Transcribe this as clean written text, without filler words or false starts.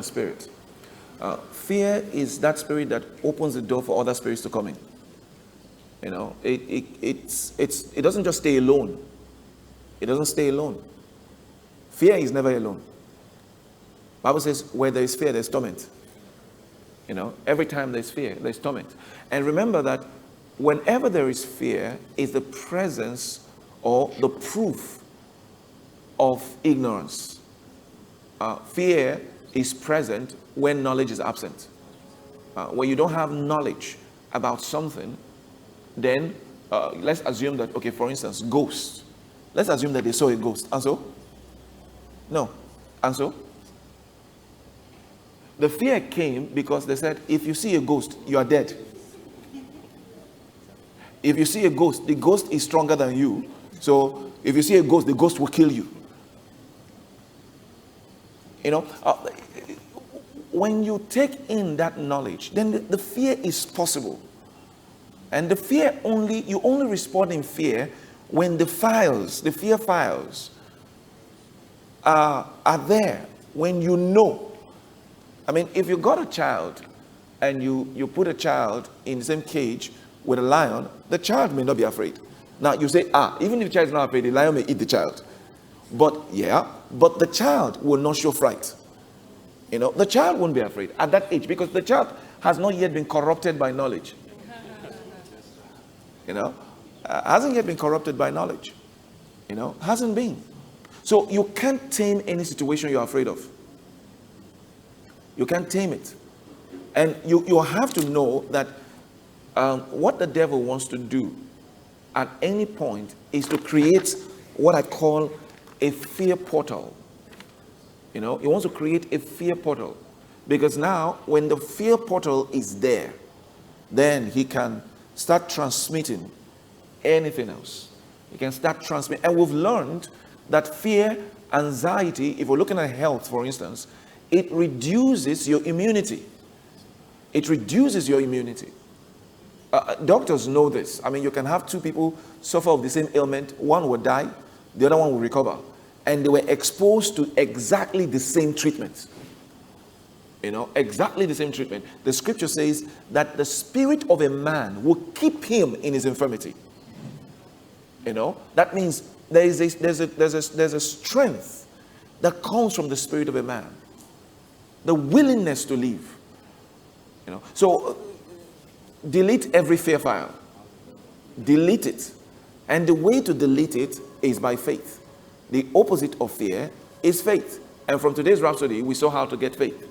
of spirit. Fear is that spirit that opens the door for other spirits to come in. You know, it doesn't just stay alone. It doesn't stay alone. Fear is never alone. Bible says, where there is fear, there's torment. You know, every time there's fear, there's torment. And remember that whenever there is fear, is the presence or the proof of ignorance. Fear is present when knowledge is absent. When you don't have knowledge about something, then let's assume that, okay, for instance, ghosts. Let's assume that they saw a ghost. And so? No. And so? The fear came because they said, if you see a ghost, you are dead. If you see a ghost, the ghost is stronger than you. So if you see a ghost, the ghost will kill you. You know, when you take in that knowledge, then the fear is possible. And the fear you only respond in fear when the fear files are there, when you know. I mean, if you got a child and you put a child in the same cage with a lion, the child may not be afraid. Now you say, even if the child is not afraid, the lion may eat the child. But the child will not show fright. You know, the child won't be afraid at that age because the child has not yet been corrupted by knowledge. You know, hasn't yet been corrupted by knowledge. You know, hasn't been. So you can't tame any situation you're afraid of. You can't tame it. And you have to know that what the devil wants to do at any point is to create what I call a fear portal. You know, he wants to create a fear portal. Because now, when the fear portal is there, then he can start transmitting anything else. He can start transmitting. And we've learned that fear, anxiety, if we're looking at health, for instance, it reduces your immunity. It reduces your immunity. Doctors know this. I mean, you can have two people suffer of the same ailment. One will die, the other one will recover. And they were exposed to exactly the same treatment. You know, exactly the same treatment. The scripture says that the spirit of a man will keep him in his infirmity. You know, that means there's a strength that comes from the spirit of a man. The willingness to live. You know, so delete every fear file. Delete it. And the way to delete it is by faith. The opposite of fear is faith. And from today's Rhapsody, we saw how to get faith.